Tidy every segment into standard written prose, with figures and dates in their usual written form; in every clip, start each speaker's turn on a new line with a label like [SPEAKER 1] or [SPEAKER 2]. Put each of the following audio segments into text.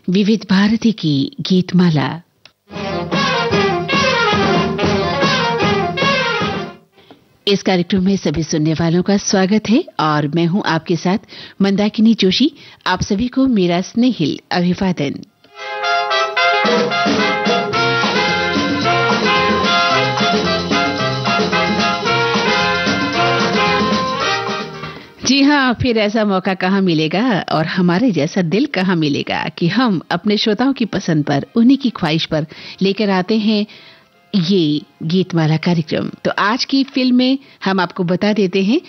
[SPEAKER 1] विविध भारती की गीतमाला। इस कार्यक्रम में सभी सुनने वालों का स्वागत है और मैं हूं आपके साथ मंदाकिनी जोशी। आप सभी को मेरा स्नेहिल अभिवादन। जी हाँ, फिर ऐसा मौका कहाँ मिलेगा और हमारे जैसा दिल कहाँ मिलेगा कि हम अपने श्रोताओं की पसंद पर, उन्हीं की ख्वाहिश पर लेकर आते हैं ये गीतमाला कार्यक्रम। तो आज की फिल्म में हम आपको बता देते हैं,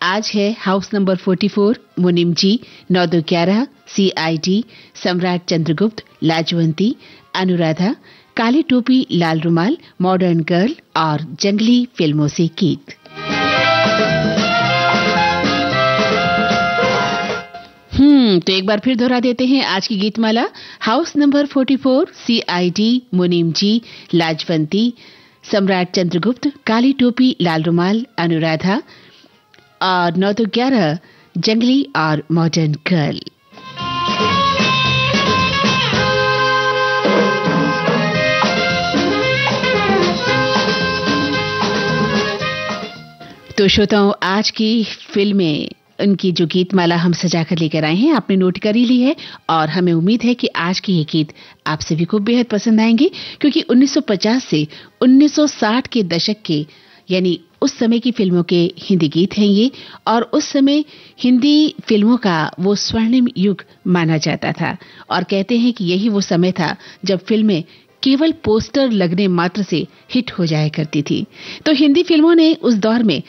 [SPEAKER 1] आज है हाउस नंबर 44, मुनीम जी, 9-11, CID, सम्राट चंद्रगुप्त, लाजवंती, अनुराधा, काली टोपी लाल रुमाल, मॉडर्न गर्ल और जंगली फिल्मों से गीत। तो एक बार फिर दोहरा देते हैं आज की गीतमाला। हाउस नंबर 44, CID, मुनीम जी, लाजवंती, सम्राट चंद्रगुप्त, काली टोपी लाल रुमाल, अनुराधा और 9-11, जंगली और मॉडर्न गर्ल। तो श्रोताओं, आज की फिल्में, उनकी जो गीतमाला हम सजाकर लेकर आए हैं, आपने नोट कर ही ली है और हमें उम्मीद है कि आज के ये गीत आप सभी को बेहद पसंद आएंगे, क्योंकि 1950 से 1960 के दशक के, यानी उस समय की फिल्मों के हिंदी गीत हैं ये, और उस समय हिंदी फिल्मों का वो स्वर्णिम युग माना जाता था। और कहते हैं कि यही वो समय था जब फिल्में केवल पोस्टर लगने मात्र से हिट हो जाया करती थी। तो हिंदी फिल्मों ने उस दौर में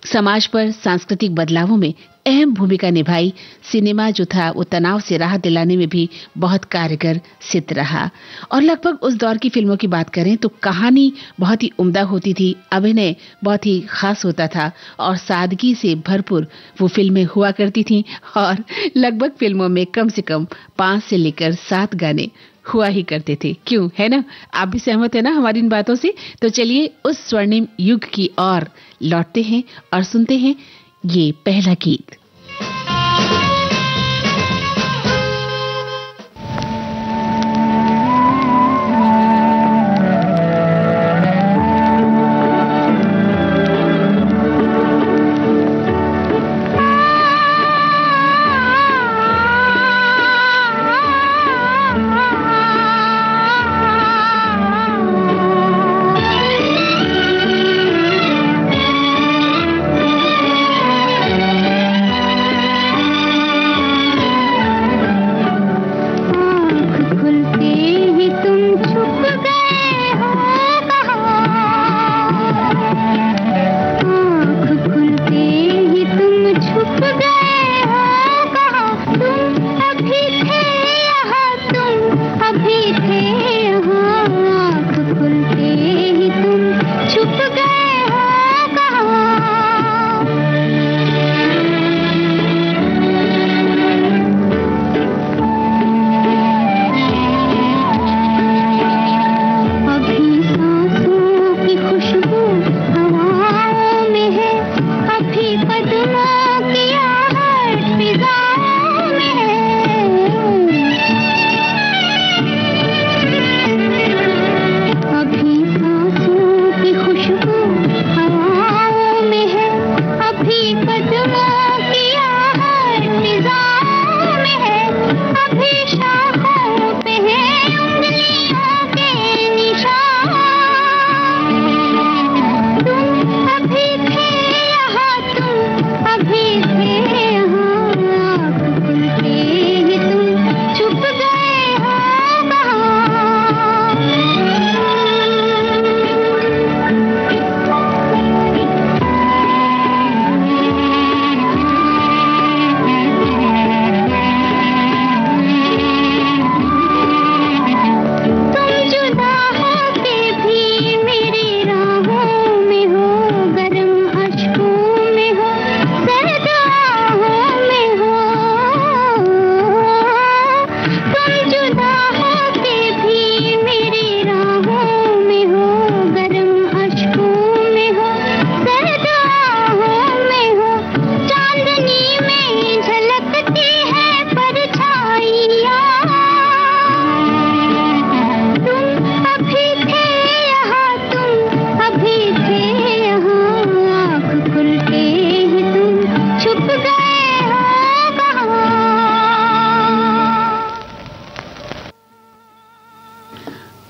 [SPEAKER 1] समाज पर सांस्कृतिक बदलावों में अहम भूमिका निभाई। सिनेमा जो था वो तनाव से राहत दिलाने में भी बहुत कारगर सिद्ध रहा। और लगभग उस दौर की फिल्मों की बात करें तो कहानी बहुत ही उम्दा होती थी, अभिनय बहुत ही खास होता था और सादगी से भरपूर वो फिल्में हुआ करती थीं। और लगभग फिल्मों में कम से कम 5 से लेकर 7 गाने हुआ ही करते थे। क्यों, है ना? आप भी सहमत है ना हमारी इन बातों से? तो चलिए उस स्वर्णिम युग की ओर लौटते हैं और सुनते हैं ये पहला गीत।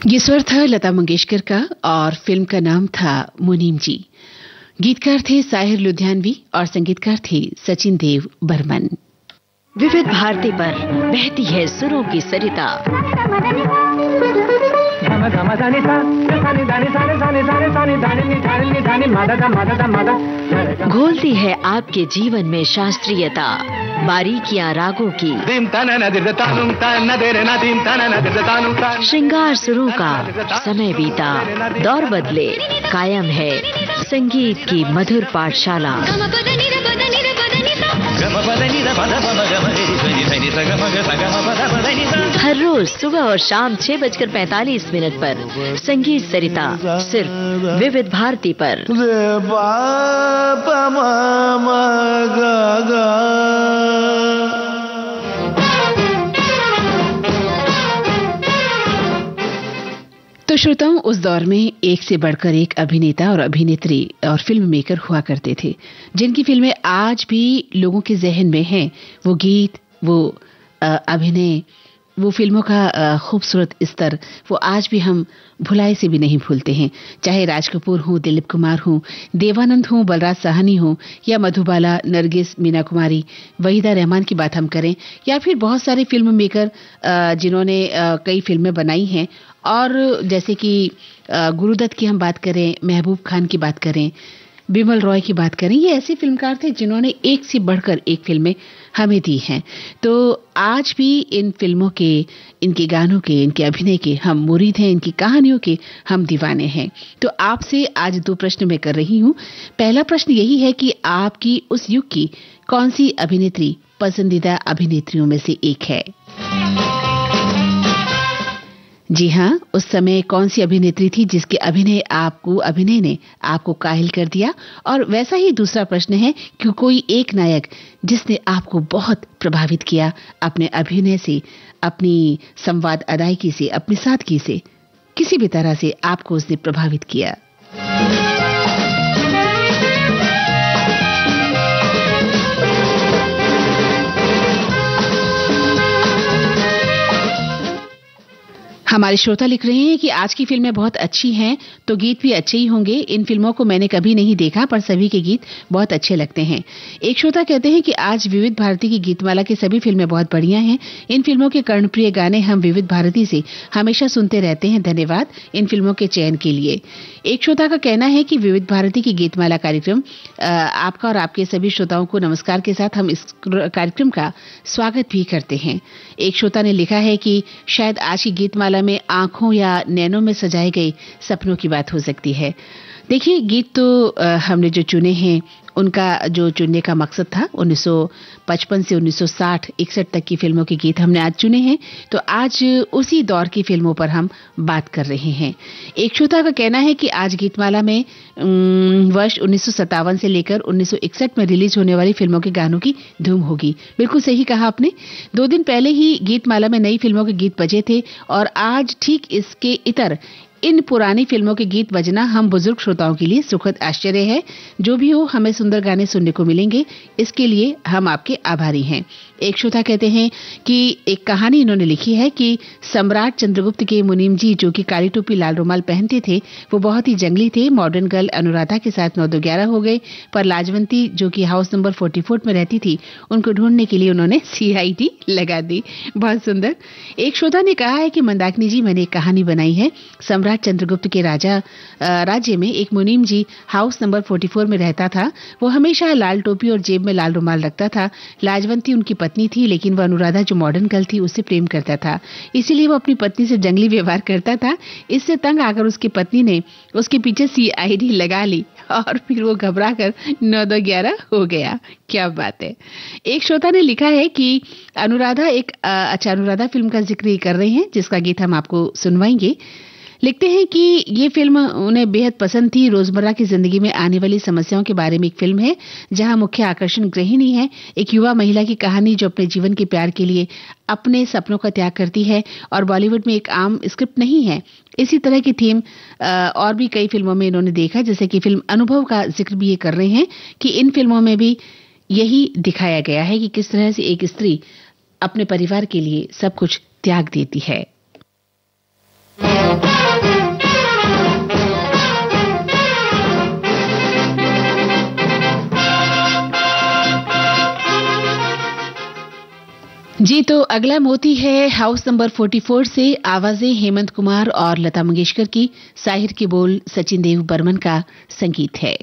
[SPEAKER 1] ये स्वर था लता मंगेशकर का और फिल्म का नाम था मुनीम जी। गीतकार थे साहिर लुधियानवी और संगीतकार थे सचिन देव बर्मन।
[SPEAKER 2] विविध भारती पर बहती है सुरों की सरिता। घोलती है आपके जीवन में शास्त्रीयता, बारीकियां रागों की, श्रृंगार सुरों का। समय बीता, दौर बदले, कायम है संगीत की मधुर पाठशाला। हर रोज सुबह और शाम 6:45 पर संगीत सरिता, सिर्फ विविध भारती पर।
[SPEAKER 1] तो श्रोताओं, उस दौर में एक से बढ़कर एक अभिनेता और अभिनेत्री और फिल्म मेकर हुआ करते थे, जिनकी फिल्में आज भी लोगों के जहन में हैं। वो गीत, वो अभिनय, वो फिल्मों का खूबसूरत स्तर, वो आज भी हम भुलाए से भी नहीं भूलते हैं। चाहे राज कपूर हो, दिलीप कुमार हो, देवानंद हो, बलराज साहनी हो, या मधुबाला, नरगिस, मीना कुमारी, वहीदा रहमान की बात हम करें, या फिर बहुत सारे फिल्म मेकर जिन्होंने कई फिल्में बनाई हैं। और जैसे कि गुरुदत्त की हम बात करें, महबूब खान की बात करें, बिमल रॉय की बात करें, ये ऐसे फिल्मकार थे जिन्होंने एक से बढ़कर एक फिल्में हमें दी हैं। तो आज भी इन फिल्मों के, इनके गानों के, इनके अभिनय के हम मुरीद हैं, इनकी कहानियों के हम दीवाने हैं। तो आपसे आज 2 प्रश्न मैं कर रही हूँ। पहला प्रश्न यही है कि आपकी उस युग की कौन सी अभिनेत्री पसंदीदा अभिनेत्रियों में से एक है? जी हाँ, उस समय कौन सी अभिनेत्री थी जिसके अभिनय ने आपको काहिल कर दिया? और वैसा ही दूसरा प्रश्न है कि कोई एक नायक जिसने आपको बहुत प्रभावित किया अपने अभिनय से, अपनी संवाद अदायगी से, अपनी सादगी से, किसी भी तरह से आपको उसने प्रभावित किया। हमारे श्रोता लिख रहे हैं कि आज की फिल्में बहुत अच्छी हैं, तो गीत भी अच्छे ही होंगे। इन फिल्मों को मैंने कभी नहीं देखा, पर सभी के गीत बहुत अच्छे लगते हैं। एक श्रोता कहते हैं कि आज विविध भारती की गीतमाला की सभी फिल्में बहुत बढ़िया हैं। इन फिल्मों के कर्णप्रिय गाने हम विविध भारती से हमेशा सुनते रहते हैं। धन्यवाद इन फिल्मों के चयन के लिए। एक श्रोता का कहना है कि विविध भारती की गीतमाला कार्यक्रम, आपका और आपके सभी श्रोताओं को नमस्कार के साथ हम इस कार्यक्रम का स्वागत भी करते हैं। एक श्रोता ने लिखा है कि शायद आज की गीतमाला में आंखों या नैनों में सजाए गए सपनों की बात हो सकती है। देखिए, गीत तो हमने जो चुने हैं, उनका जो चुनने का मकसद था 1955 से 1960-61 तक की फिल्मों के गीत हमने आज चुने हैं। तो आज उसी दौर की फिल्मों पर हम बात कर रहे हैं। एक श्रोता का कहना है कि आज गीतमाला में वर्ष 1957 से लेकर 1961 में रिलीज होने वाली फिल्मों के गानों की धूम होगी। बिल्कुल सही कहा आपने। 2 दिन पहले ही गीतमाला में नई फिल्मों के गीत बजे थे और आज ठीक इसके इतर इन पुरानी फिल्मों के गीत बजना हम बुजुर्ग श्रोताओं के लिए सुखद आश्चर्य है। जो भी हो, हमें सुंदर गाने सुनने को मिलेंगे, इसके लिए हम आपके आभारी हैं। एक श्रोता कहते हैं कि एक कहानी इन्होंने लिखी है कि सम्राट चंद्रगुप्त के मुनीम जी, जो कि काली टोपी लाल रुमाल पहनते थे, वो बहुत ही जंगली थे। मॉडर्न गर्ल अनुराधा के साथ 9-11 हो गए, पर लाजवंती, जो कि हाउस नंबर 44 में रहती थी, उनको ढूंढने के लिए उन्होंने CID लगा दी। बहुत सुंदर। एक श्रोता ने कहा है कि मंदाकिनी जी, मैंने एक कहानी बनाई है। सम्राट चंद्रगुप्त के राज्य में एक मुनीम जी हाउस नंबर 44 में रहता था। वो हमेशा लाल टोपी और जेब में लाल रुमाल रखता था। लाजवंती उनकी पत्नी थी, लेकिन वह अनुराधा, जो मॉडर्न गर्ल थी, उससे प्रेम करता था। इसीलिए वो अपनी पत्नी से जंगली व्यवहार करता था। इससे तंग आकर उसकी पत्नी ने उसके पीछे CID लगा ली और फिर वो घबरा कर 9-11 हो गया। क्या बात है। एक श्रोता ने लिखा है कि अनुराधा फिल्म का जिक्र कर रहे हैं, जिसका गीत हम आपको सुनवाएंगे। लिखते हैं कि ये फिल्म उन्हें बेहद पसंद थी। रोजमर्रा की जिंदगी में आने वाली समस्याओं के बारे में एक फिल्म है, जहां मुख्य आकर्षण गृहिणी है, एक युवा महिला की कहानी जो अपने जीवन के प्यार के लिए अपने सपनों का त्याग करती है, और बॉलीवुड में एक आम स्क्रिप्ट नहीं है। इसी तरह की थीम और भी कई फिल्मों में इन्होंने देखा, जैसे कि फिल्म अनुभव का जिक्र भी ये कर रहे हैं कि इन फिल्मों में भी यही दिखाया गया है कि किस तरह से एक स्त्री अपने परिवार के लिए सब कुछ त्याग देती है। जी, तो अगला मोती है हाउस नंबर 44 से। आवाजें हेमंत कुमार और लता मंगेशकर की, साहिर के बोल सचिन देव बर्मन का संगीत है।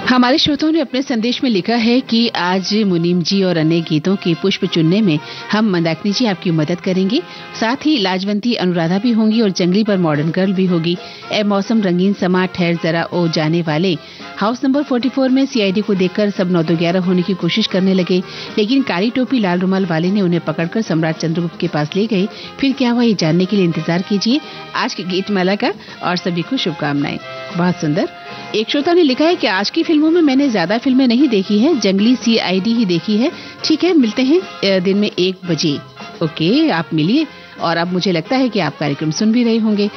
[SPEAKER 1] हमारे श्रोताओं ने अपने संदेश में लिखा है कि आज मुनीम जी और अन्य गीतों के पुष्प चुनने में हम मंदाकिनी जी आपकी मदद करेंगे। साथ ही लाजवंती अनुराधा भी होंगी और जंगली पर मॉडर्न गर्ल भी होगी। ए मौसम रंगीन समा ठहर जरा ओ जाने वाले। हाउस नंबर 44 में सीआईडी को देखकर सब 9-11 होने की कोशिश करने लगे, लेकिन काली टोपी लाल रुमाल वाले ने उन्हें पकड़कर सम्राट चंद्रगुप्त के पास ले गए। फिर क्या हुआ, ये जानने के लिए इंतजार कीजिए आज की गीतमाला का, और सभी को शुभकामनाएं। बहुत सुंदर। एक श्रोता ने लिखा है कि आज की फिल्मों में मैंने ज्यादा फिल्में नहीं देखी है, जंगली सीआईडी ही देखी है। ठीक है, मिलते हैं दिन में 1 बजे। ओके, आप मिलिए। और अब मुझे लगता है कि आप कार्यक्रम सुन भी रहे होंगे।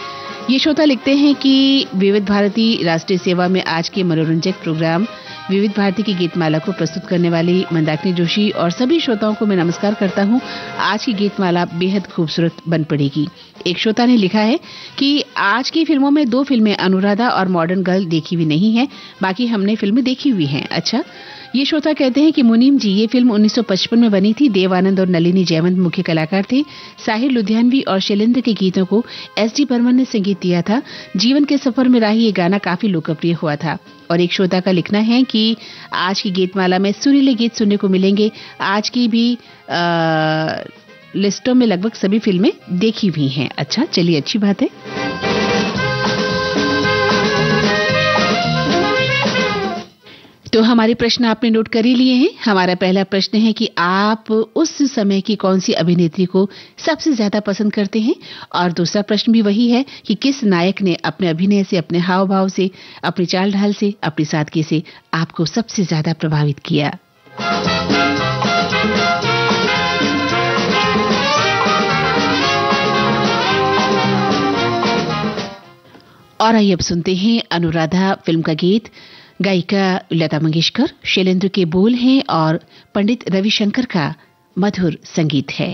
[SPEAKER 1] ये श्रोता लिखते हैं कि विविध भारती राष्ट्रीय सेवा में आज के मनोरंजक प्रोग्राम विविध भारती की गीतमाला को प्रस्तुत करने वाली मंदाकिनी जोशी और सभी श्रोताओं को मैं नमस्कार करता हूं। आज की गीतमाला बेहद खूबसूरत बन पड़ेगी। एक श्रोता ने लिखा है कि आज की फिल्मों में 2 फिल्में अनुराधा और मॉडर्न गर्ल देखी हुई नहीं है, बाकी हमने फिल्में देखी हुई हैं। अच्छा, ये श्रोता कहते हैं कि मुनीम जी, ये फिल्म 1955 में बनी थी। देव आनंद और नलिनी जयवंत मुख्य कलाकार थे। साहिर लुधियानवी और शैलेंद्र के गीतों को एस.डी. बर्मन ने संगीत दिया था। जीवन के सफर में राही ये गाना काफी लोकप्रिय हुआ था। और एक श्रोता का लिखना है कि आज की गीतमाला में सुरीले गीत सुनने को मिलेंगे। आज की भी लिस्टों में लगभग सभी फिल्में देखी हुई हैं। अच्छा, चलिए, अच्छी बात है। तो हमारे प्रश्न आपने नोट कर ही लिए हैं। हमारा पहला प्रश्न है कि आप उस समय की कौन सी अभिनेत्री को सबसे ज्यादा पसंद करते हैं, और दूसरा प्रश्न भी वही है कि किस नायक ने अपने अभिनय से, अपने हाव भाव से, अपनी चाल ढाल से, अपनी सादगी से आपको सबसे ज्यादा प्रभावित किया। और आइए अब सुनते हैं अनुराधा फिल्म का गीत। गायिका लता मंगेशकर, शैलेंद्र के बोल हैं और पंडित रविशंकर का मधुर संगीत है।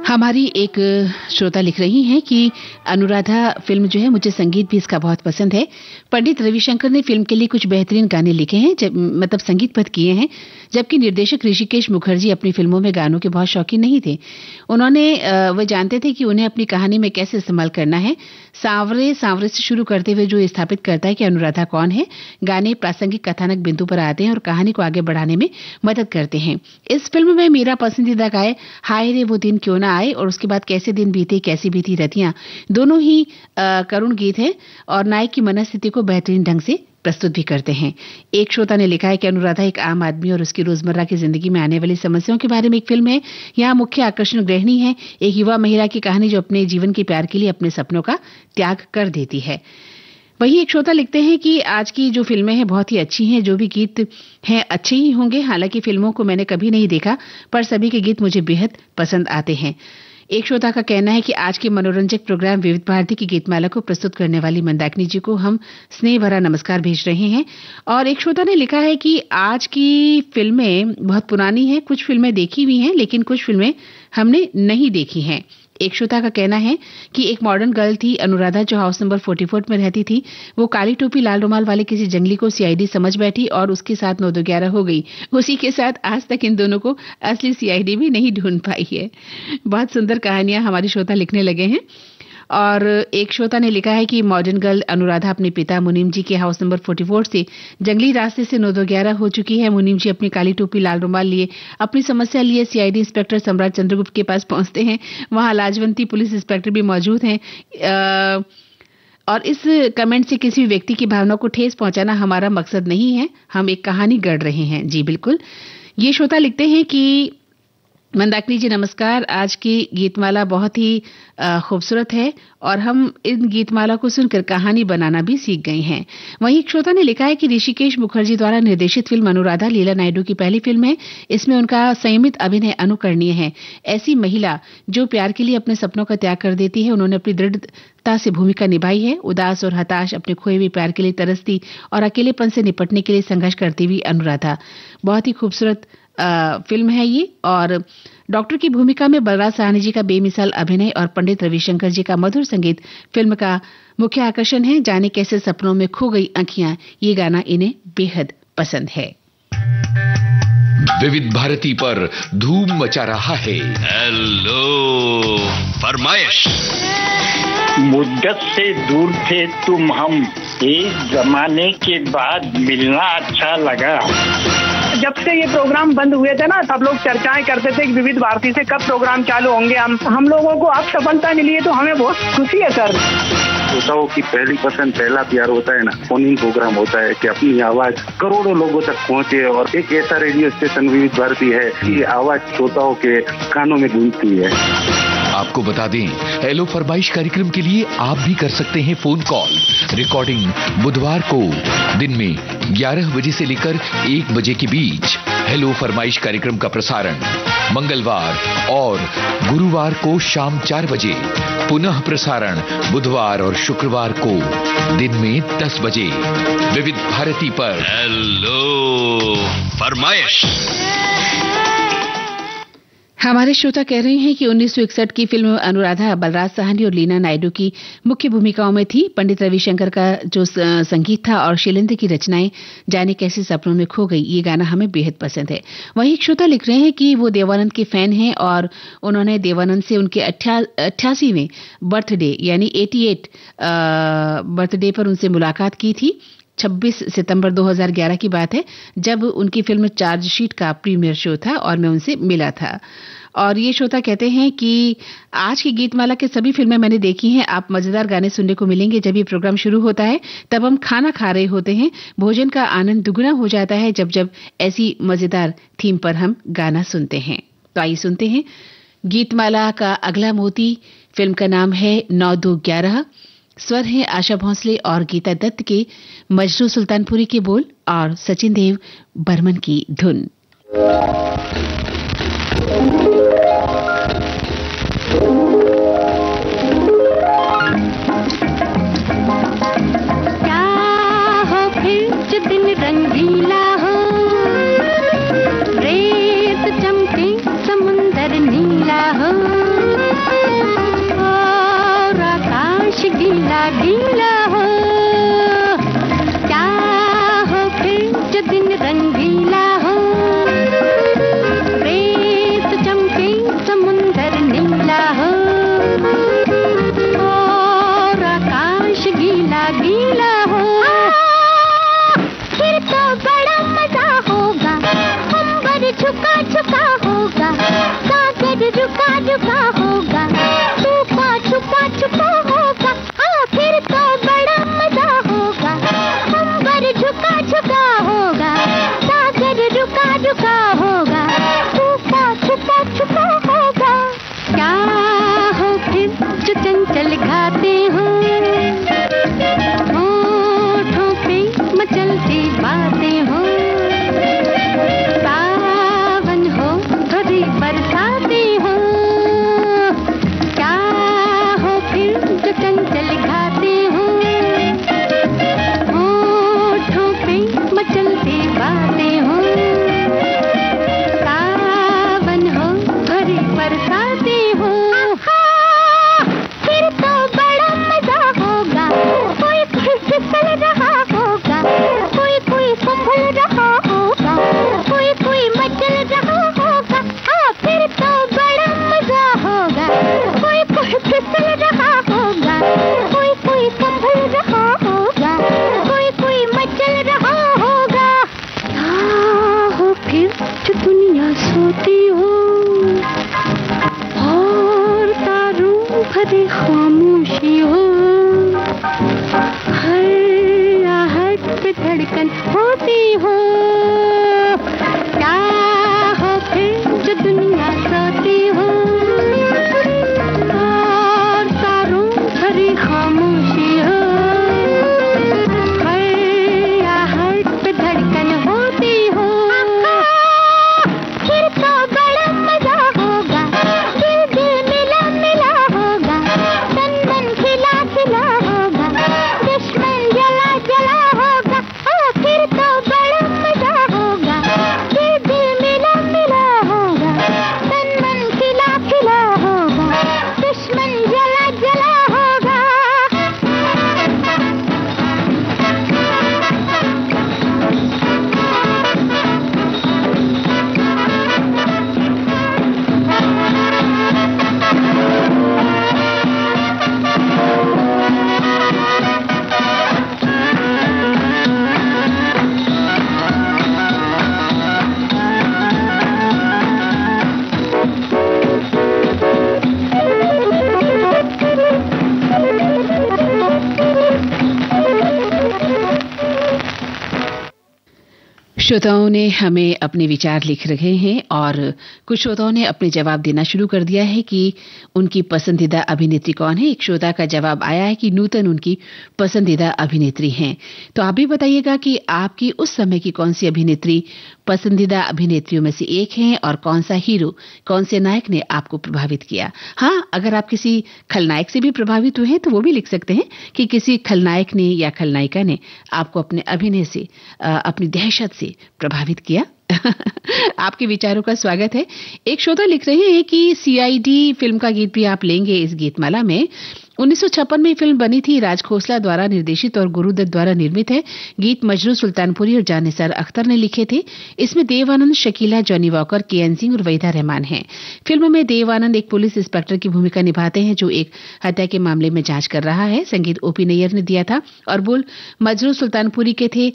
[SPEAKER 1] हमारी एक श्रोता लिख रही हैं कि अनुराधा फिल्म जो है, मुझे संगीत भी इसका बहुत पसंद है। पंडित रविशंकर ने फिल्म के लिए कुछ बेहतरीन गाने लिखे हैं, मतलब संगीतबद्ध किए हैं, जबकि निर्देशक ऋषिकेश मुखर्जी अपनी फिल्मों में गानों के बहुत शौकीन नहीं थे। वो जानते थे कि उन्हें अपनी कहानी में कैसे इस्तेमाल करना है। सांवरे से शुरू करते हुए जो स्थापित करता है कि अनुराधा कौन है, गाने प्रासंगिक कथानक बिंदु पर आते हैं और कहानी को आगे बढ़ाने में मदद करते हैं। इस फिल्म में मेरा पसंदीदा गाय हाय रे वो दिन क्यों ना आए और उसके बाद कैसे दिन बीते, कैसी बीती रतियां, दोनों ही करुण गीत हैं और नायक की मनस्थिति को बेहतरीन ढंग से प्रस्तुत भी करते हैं। एक श्रोता ने लिखा है कि अनुराधा एक आम आदमी और उसकी रोजमर्रा की जिंदगी में आने वाली समस्याओं के बारे में एक फिल्म है। यहाँ मुख्य आकर्षण गृहिणी है, एक युवा महिला की कहानी जो अपने जीवन के प्यार के लिए अपने सपनों का त्याग कर देती है। वही एक श्रोता लिखते हैं कि आज की जो फिल्में हैं बहुत ही अच्छी हैं, जो भी गीत हैं अच्छे ही होंगे। हालांकि फिल्मों को मैंने कभी नहीं देखा, पर सभी के गीत मुझे बेहद पसंद आते हैं। एक श्रोता का कहना है कि आज के मनोरंजक प्रोग्राम विविध भारती की गीतमाला को प्रस्तुत करने वाली मंदाकिनी जी को हम स्नेह भरा नमस्कार भेज रहे हैं। और एक श्रोता ने लिखा है कि आज की फिल्में बहुत पुरानी हैं, कुछ फिल्में देखी हुई हैं लेकिन कुछ फिल्में हमने नहीं देखी हैं। एक श्रोता का कहना है कि एक मॉडर्न गर्ल थी अनुराधा जो हाउस नंबर 44 में रहती थी। वो काली टोपी लाल रुमाल वाले किसी जंगली को सीआईडी समझ बैठी और उसके साथ 9-2-11 हो गई। उसी के साथ आज तक इन दोनों को असली सीआईडी भी नहीं ढूंढ पाई है। बहुत सुंदर कहानियां हमारे श्रोता लिखने लगे हैं। और एक श्रोता ने लिखा है कि मॉडर्न गर्ल अनुराधा अपने पिता मुनीम जी के हाउस नंबर 44 से जंगली रास्ते से 9-2-11 हो चुकी है। मुनीम जी अपनी काली टोपी लाल रुमाल लिए अपनी समस्या लिए सीआईडी इंस्पेक्टर सम्राट चंद्रगुप्त के पास पहुंचते हैं। वहां लाजवंती पुलिस इंस्पेक्टर भी मौजूद हैं। और इस कमेंट से किसी व्यक्ति की भावना को ठेस पहुंचाना हमारा मकसद नहीं है, हम एक कहानी गढ़ रहे हैं। जी बिल्कुल। ये श्रोता लिखते हैं कि मंदाकिनी जी नमस्कार, आज की गीतमाला बहुत ही खूबसूरत है और हम इन गीतमाला को सुनकर कहानी बनाना भी सीख गए हैं। वहीं एक श्रोता ने लिखा है कि ऋषिकेश मुखर्जी द्वारा निर्देशित फिल्म अनुराधा लीला नायडू की पहली फिल्म है। इसमें उनका संयमित अभिनय अनुकरणीय है। ऐसी महिला जो प्यार के लिए अपने सपनों का त्याग कर देती है, उन्होंने अपनी दृढ़ता से भूमिका निभाई है। उदास और हताश, अपने खोए हुए प्यार के लिए तरसती और अकेलेपन से निपटने के लिए संघर्ष करती हुई अनुराधा। बहुत ही खूबसूरत फिल्म है ये। और डॉक्टर की भूमिका में बलराज साहनी जी का बेमिसाल अभिनय और पंडित रविशंकर जी का मधुर संगीत फिल्म का मुख्य आकर्षण है। जाने कैसे सपनों में खो गई आंखियां, ये गाना इन्हें बेहद पसंद है।
[SPEAKER 3] विविध भारती पर धूम मचा रहा है हेलो फरमाइश।
[SPEAKER 4] मुद्दत से दूर थे तुम हम, एक जमाने के बाद मिलना अच्छा लगा।
[SPEAKER 5] जब से ये प्रोग्राम बंद हुए थे ना, सब लोग चर्चाएं करते थे कि विविध भारती से कब प्रोग्राम चालू होंगे। हम लोगों को अब सफलता मिली है तो हमें बहुत खुशी है सर।
[SPEAKER 6] श्रोताओं की पहली पसंद पहला प्यार होता है ना, फोन इन प्रोग्राम होता है कि अपनी आवाज करोड़ों लोगों तक पहुंचे। और एक ऐसा रेडियो स्टेशन विविध भारती है कि आवाज श्रोताओं के कानों में गूंजती है।
[SPEAKER 3] आपको बता दें, हेलो फरमाइश कार्यक्रम के लिए आप भी कर सकते हैं फोन कॉल। रिकॉर्डिंग बुधवार को दिन में 11 बजे से लेकर 1 बजे के बीच। हेलो फरमाइश कार्यक्रम का प्रसारण मंगलवार और गुरुवार को शाम 4 बजे। पुनः प्रसारण बुधवार और शुक्रवार को दिन में 10 बजे विविध भारती पर। हेलो फरमाइश।
[SPEAKER 1] हमारे श्रोता कह रहे हैं कि 1961 की फिल्म अनुराधा बलराज साहनी और लीना नायडू की मुख्य भूमिकाओं में थी। पंडित रविशंकर का जो संगीत था और शैलेंद्र की रचनाएं जाने कैसे सपनों में खो गई, ये गाना हमें बेहद पसंद है। वहीं एक श्रोता लिख रहे हैं कि वो देवानंद के फैन हैं और उन्होंने देवानंद से उनके 88वें बर्थडे यानी 88 बर्थडे पर उनसे मुलाकात की थी। 26 सितंबर 2011 की बात है, जब उनकी फिल्म चार्जशीट का प्रीमियर शो था और मैं उनसे मिला था। और ये श्रोता कहते हैं कि आज की गीतमाला के सभी फिल्में मैंने देखी हैं। आप मजेदार गाने सुनने को मिलेंगे। जब ये प्रोग्राम शुरू होता है तब हम खाना खा रहे होते हैं। भोजन का आनंद दुगना हो जाता है जब ऐसी मजेदार थीम पर हम गाना सुनते हैं। तो आइए सुनते हैं गीतमाला का अगला मोती। फिल्म का नाम है 9-2-11। स्वर है आशा भोंसले और गीता दत्त के, मजरू सुल्तानपुरी के बोल और सचिन देव बर्मन की धुन।
[SPEAKER 7] क्या हो फिर जो दिन रंगीला हो, रेत चमके समुंदर नीला हो और आकाश गीला गीला हो। क्या हो फिर जो दिन रंगीला हो, रेत चमके समुंदर नीला हो और आकाश गीला गीला हो। फिर तो बड़ा मजा होगा, अंबर झुका झुका होगा, सागर रुका रुका होगा। छुपा होगा, क्या हो फिर जो चंचल गाते हो, होठों पे मचलती बातें हो, सावन हो भरी बरसाती हो, क्या हो फिर जो चंचल गाते हो, होठों पे मचलती बातें हो, सावन हो भरी बरसाती हो। फिर तो बड़ा मजा होगा, कोई कोई फिसल रहा होगा, कोई कोई संभल रहा होगा, कोई कोई मचल रहा होगा। हाँ, फिर तो बड़ा मजा होगा, कोई कोई फिसल रहा होगा, कोई कोई संभल रहा होगा, कोई कोई मचल रहा होगा। क्या हो फिर जो दुनिया सोती हो और तारों भरी खामोशी हो, हर आहट पे धड़कन होती हो, क्या हो फिर जो दुनिया सोती हो और तारों भरी खामोशी हो, हर आहट पे धड़कन होती हो। फिर तो बड़ा मजा होगा, दिल दिल मिला मिला होगा, तन मन खिला खिला होगा, दुश्मन जला जला होगा। हाँ, फिर तो बड़ा मजा होगा, दिल दिल मिला मिला होगा, तन मन खिला खिला होगा, दुश्मन जला जला होगा।
[SPEAKER 1] श्रोताओं ने हमें अपने विचार लिख रहे हैं और कुछ श्रोताओं ने अपने जवाब देना शुरू कर दिया है कि उनकी पसंदीदा अभिनेत्री कौन है। एक श्रोता का जवाब आया है कि नूतन उनकी पसंदीदा अभिनेत्री हैं। तो आप भी बताइएगा कि आपकी उस समय की कौन सी अभिनेत्री पसंदीदा अभिनेत्रियों में से एक हैं और कौन सा हीरो, कौन से नायक ने आपको प्रभावित किया। हाँ, अगर आप किसी खलनायक से भी प्रभावित हुए हैं तो वो भी लिख सकते हैं कि किसी खलनायक ने या खलनायिका ने आपको अपने अभिनय से, अपनी दहशत से प्रभावित किया। आपके विचारों का स्वागत है। एक श्रोता लिख रहे हैं कि सीआईडी फिल्म का गीत भी आप लेंगे इस गीतमाला में। 1956 में फिल्म बनी थी, राज खोसला द्वारा निर्देशित और गुरुदत्त द्वारा निर्मित है। गीत मजरू सुल्तानपुरी और जानिसार अख्तर ने लिखे थे। इसमें देव आनंद, शकीला, जॉनी वॉकर, के.एन. सिंह और वहीदा रहमान हैं। फिल्म में देव आनंद एक पुलिस इंस्पेक्टर की भूमिका निभाते हैं जो एक हत्या के मामले में जांच कर रहा है। संगीत ओपी नैयर ने दिया था और बोल मजरू सुल्तानपुरी के थे।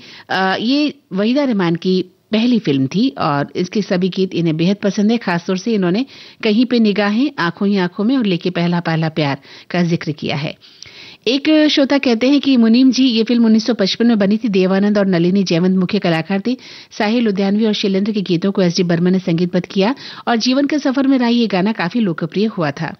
[SPEAKER 1] ये वहीदा रहमान की पहली फिल्म थी और इसके सभी गीत इन्हें बेहद पसंद है। खासतौर से इन्होंने कहीं पे निगाहें, आंखों ही आंखों में और लेके पहला पहला प्यार का जिक्र किया है। एक श्रोता कहते हैं कि मुनीम जी, ये फिल्म 1955 में बनी थी। देवानंद और नलिनी जयवंत मुख्य कलाकार थे। साहिल लुधियानवी और शैलेंद्र के गीतों को एस डी बर्मन ने संगीतबद्ध किया और जीवन के सफर में रहा ये गाना काफी लोकप्रिय हुआ था।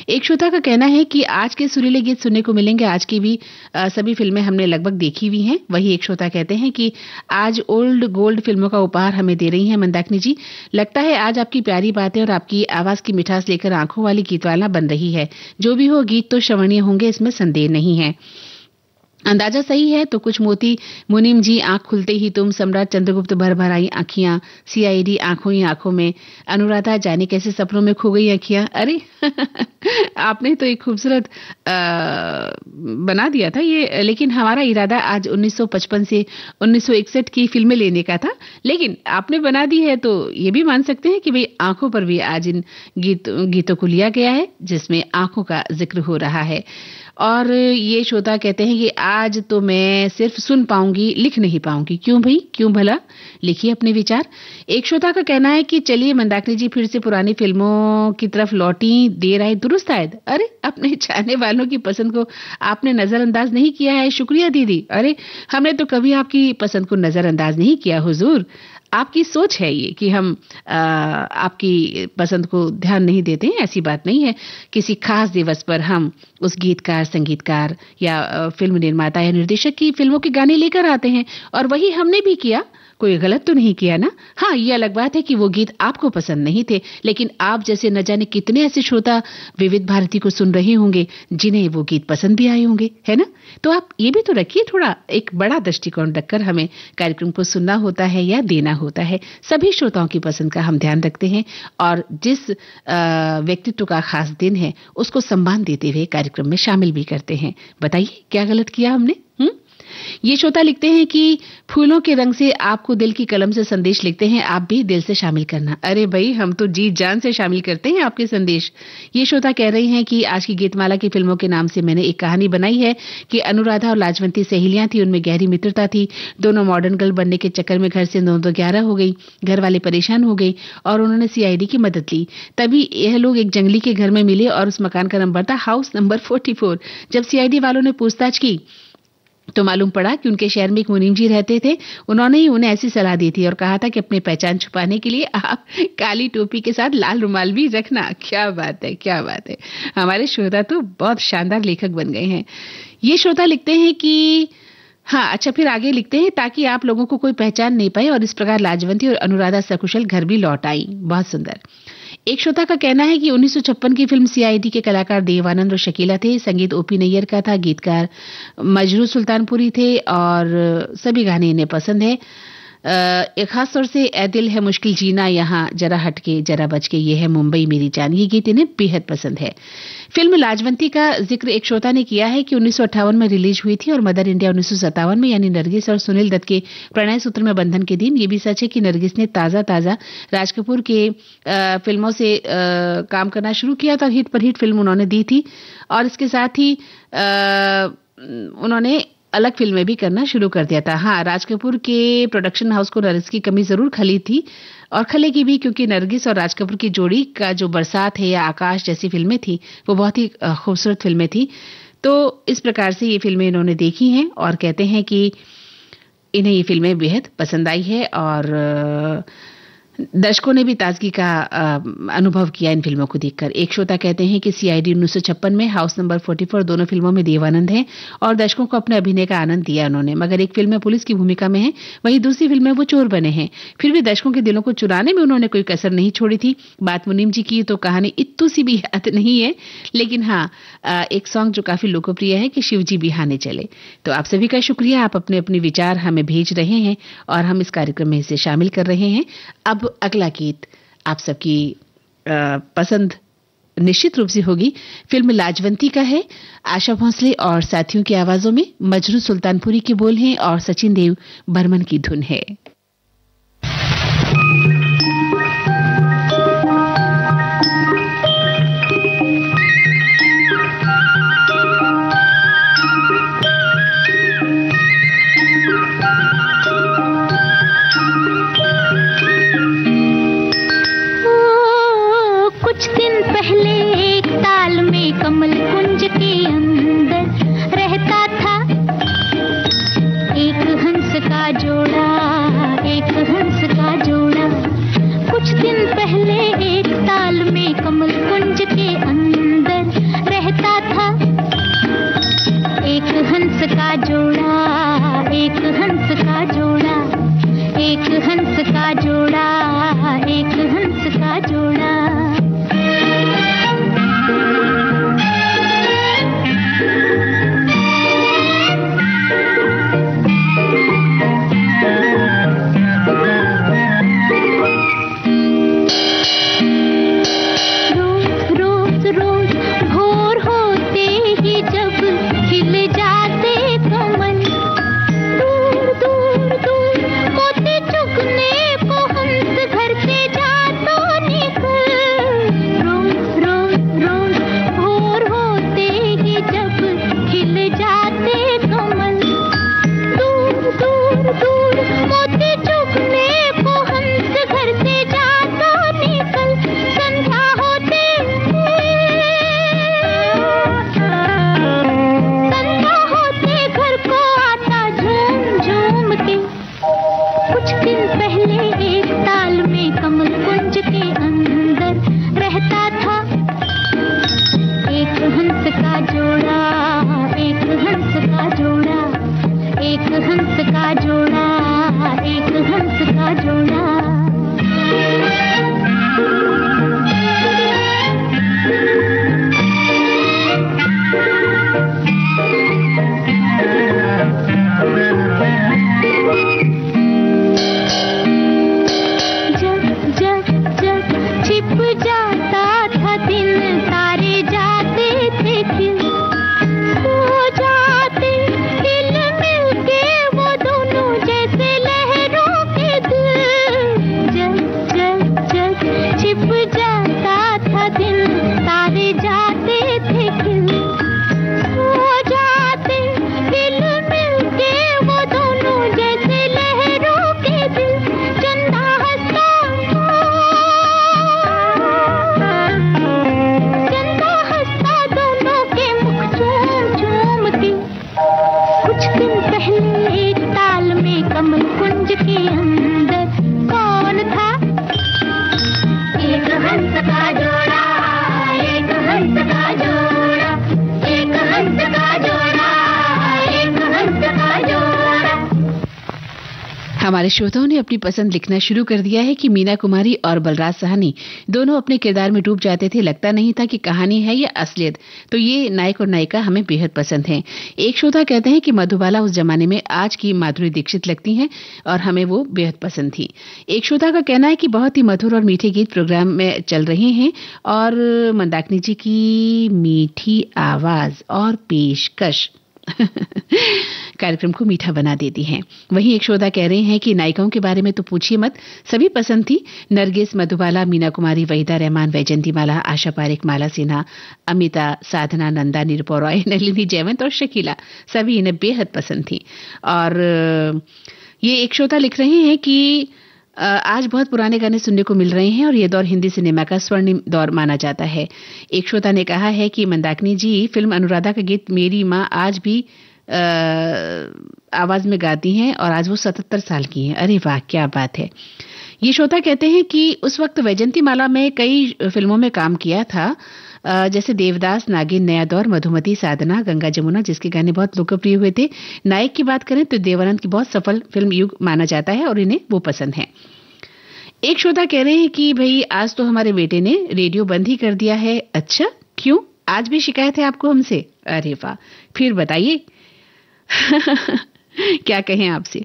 [SPEAKER 1] एक श्रोता का कहना है कि आज के सुरीले गीत सुनने को मिलेंगे। आज की भी सभी फिल्में हमने लगभग देखी हुई हैं। वही एक श्रोता कहते हैं कि आज ओल्ड गोल्ड फिल्मों का उपहार हमें दे रही हैं मंदाकिनी जी। लगता है आज आपकी प्यारी बातें और आपकी आवाज की मिठास लेकर आंखों वाली गीतवाला बन रही है। जो भी हो, गीत तो श्रवणीय होंगे, इसमें संदेह नहीं है। अंदाजा सही है तो कुछ मोती, मुनीम जी, आंख खुलते ही तुम, सम्राट चंद्रगुप्त, भर भर आई आंखियां, सीआईडी, आंखों ही आंखों में, अनुराधा, जाने कैसे सपनों में खो गई आंखियां। अरे आपने तो एक खूबसूरत बना दिया था ये। लेकिन हमारा इरादा आज 1955 से 1961 की फिल्में लेने का था, लेकिन आपने बना दी है तो ये भी मान सकते हैं कि भाई आंखों पर भी आज इन गीतों को लिया गया है जिसमें आंखों का जिक्र हो रहा है। और ये श्रोता कहते हैं कि आज तो मैं सिर्फ सुन पाऊंगी, लिख नहीं पाऊंगी। क्यों भाई, क्यों भला? लिखिए अपने विचार। एक श्रोता का कहना है कि चलिए मंदाकिनी जी फिर से पुरानी फिल्मों की तरफ लौटी, देर आए दुरुस्त आयद। अरे, अपने चाहने वालों की पसंद को आपने नजरअंदाज नहीं किया है। शुक्रिया दीदी। अरे, हमने तो कभी आपकी पसंद को नजरअंदाज नहीं किया हुजूर। आपकी सोच है ये कि हम आपकी पसंद को ध्यान नहीं देते हैं, ऐसी बात नहीं है। किसी खास दिवस पर हम उस गीतकार, संगीतकार या फिल्म निर्माता या निर्देशक की फिल्मों के गाने लेकर आते हैं, और वही हमने भी किया। कोई गलत तो नहीं किया ना? हाँ, ये अलग बात है कि वो गीत आपको पसंद नहीं थे, लेकिन आप जैसे न जाने कितने ऐसे श्रोता विविध भारती को सुन रहे होंगे जिन्हें वो गीत पसंद भी आए होंगे, है ना? तो आप ये भी तो रखिए, थोड़ा एक बड़ा दृष्टिकोण रखकर हमें कार्यक्रम को सुनना होता है या देना होता है। सभी श्रोताओं की पसंद का हम ध्यान रखते हैं, और जिस व्यक्तित्व का खास दिन है उसको सम्मान देते हुए कार्यक्रम में शामिल भी करते हैं। बताइए क्या गलत किया हमने? ये श्रोता लिखते हैं कि फूलों के रंग से आपको दिल की कलम से संदेश लिखते हैं, आप भी दिल से शामिल करना। अरे भाई, हम तो जी जान से शामिल करते हैं आपके संदेश। ये श्रोता कह रही हैं कि आज की गीतमाला की फिल्मों के नाम से मैंने एक कहानी बनाई है कि अनुराधा और लाजवंती सहेलियां थी, उनमें गहरी मित्रता थी। दोनों मॉडर्न गर्ल बनने के चक्कर में घर से 9-11 हो गई। घर वाले परेशान हो गए और उन्होंने CID की मदद ली। तभी यह लोग एक जंगली के घर में मिले और उस मकान का नंबर था हाउस नंबर 44। जब CID वालों ने पूछताछ की तो मालूम पड़ा कि उनके शहर में एक मुनीम जी रहते थे। उन्होंने ही उन्हें ऐसी सलाह दी थी और कहा था कि अपनी पहचान छुपाने के लिए आप काली टोपी के साथ लाल रुमाल भी रखना। क्या बात है, क्या बात है। हमारे श्रोता तो बहुत शानदार लेखक बन गए हैं। ये श्रोता लिखते हैं कि हाँ, अच्छा, फिर आगे लिखते हैं, ताकि आप लोगों को कोई पहचान नहीं पाए और इस प्रकार लाजवंती और अनुराधा सकुशल घर भी लौट आई। बहुत सुंदर। एक श्रोता का कहना है कि 1956 की फिल्म CID के कलाकार देवानंद और शकीला थे। संगीत OP नैयर का था, गीतकार मजरू सुल्तानपुरी थे और सभी गाने इन्हें पसंद है। एक खास तौर से ए दिल है मुश्किल जीना, यहाँ जरा हटके जरा बच के, ये है मुंबई मेरी जान, ये गीत इन्हें बेहद पसंद है। फिल्म लाजवंती का जिक्र एक श्रोता ने किया है कि 1958 में रिलीज हुई थी और मदर इंडिया 1957 में, यानी नरगिस और सुनील दत्त के प्रणय सूत्र में बंधन के दिन। ये भी सच है कि नरगिस ने ताजा राज कपूर के फिल्मों से काम करना शुरू किया था। हिट पर हिट फिल्म उन्होंने दी थी और इसके साथ ही उन्होंने अलग फिल्में भी करना शुरू कर दिया था। हाँ, राज कपूर के प्रोडक्शन हाउस को नरगिस की कमी जरूर खली थी और खलेगी भी, क्योंकि नरगिस और राज कपूर की जोड़ी का जो बरसात है या आकाश जैसी फिल्में थी वो बहुत ही खूबसूरत फिल्में थी। तो इस प्रकार से ये फिल्में इन्होंने देखी हैं और कहते हैं कि इन्हें ये फिल्में बेहद पसंद आई है और दर्शकों ने भी ताजगी का अनुभव किया इन फिल्मों को देखकर। एक श्रोता कहते हैं कि CID 1956 में, हाउस नंबर 44 दोनों फिल्मों में देवानंद हैं और दर्शकों को अपने अभिनय का आनंद दिया उन्होंने, मगर एक फिल्म में पुलिस की भूमिका में है, वहीं दूसरी फिल्म में वो चोर बने हैं। फिर भी दर्शकों के दिलों को चुराने में उन्होंने कोई कसर नहीं छोड़ी थी। बात मुनीम जी की तो कहानी इत्तू सी भी याद नहीं है, लेकिन हाँ, एक सॉन्ग जो काफी लोकप्रिय है कि शिव जी बिहाने चले। तो आप सभी का शुक्रिया, आप अपने अपने विचार हमें भेज रहे हैं और हम इस कार्यक्रम में इसे शामिल कर रहे हैं। अब अगला गीत आप सबकी पसंद निश्चित रूप से होगी। फिल्म लाजवंती का है। आशा भोसले और साथियों की आवाजों में मजरू सुल्तानपुरी के बोल हैं और सचिन देव बर्मन की धुन है।
[SPEAKER 7] कुछ दिन पहले एक ताल में कमल कुंज के अंदर रहता था एक हंस का जोड़ा। जाता था एक हंस का जोड़ा, एक हंस का जोड़ा, एक हंस का जोड़ा, एक हंस का जोड़ा।
[SPEAKER 1] हमारे श्रोताओं ने अपनी पसंद लिखना शुरू कर दिया है कि मीना कुमारी और बलराज साहनी दोनों अपने किरदार में डूब जाते थे, लगता नहीं था कि कहानी है या असलियत। तो ये नायक और नायिका हमें बेहद पसंद हैं। एक श्रोता कहते हैं कि मधुबाला उस जमाने में आज की माधुरी दीक्षित लगती हैं और हमें वो बेहद पसंद थी। एक श्रोता का कहना है कि बहुत ही मधुर और मीठे गीत प्रोग्राम में चल रहे हैं और मंदाकिनी जी की मीठी आवाज और पेशकश कार्यक्रम को मीठा बना देती हैं। वहीं एक श्रोता कह रहे हैं कि नायिकाओं के बारे में तो पूछिए मत, सभी पसंद थी। नरगिस, मधुबाला, मीना कुमारी, वहीदा रहमान, वैजंती माला, आशा पारेख, माला सिन्हा, अमिता, साधना, नंदा, निरुपा रॉय, नलिनी जयवंत और शकीला, सभी इन्हें बेहद पसंद थी। और ये एक श्रोता लिख रहे हैं कि आज बहुत पुराने गाने सुनने को मिल रहे हैं और ये दौर हिंदी सिनेमा का स्वर्णिम दौर माना जाता है। एक श्रोता ने कहा है कि मंदाकिनी जी फिल्म अनुराधा का गीत मेरी माँ आज भी आवाज में गाती हैं और आज वो 77 साल की हैं। अरे वाह, क्या बात है। ये श्रोता कहते हैं कि उस वक्त वैजंती माला में कई फिल्मों में काम किया था, जैसे देवदास, नागिन, नया दौर, मधुमती, साधना, गंगा जमुना, जिसके गाने बहुत लोकप्रिय हुए थे। नायक की बात करें तो देवानंद की बहुत सफल फिल्म युग माना जाता है और इन्हें वो पसंद है। एक श्रोता कह रहे हैं कि भाई आज तो हमारे बेटे ने रेडियो बंद ही कर दिया है। अच्छा, क्यों? आज भी शिकायत है आपको हमसे? अरे वाह, फिर बताइए क्या कहें आपसे।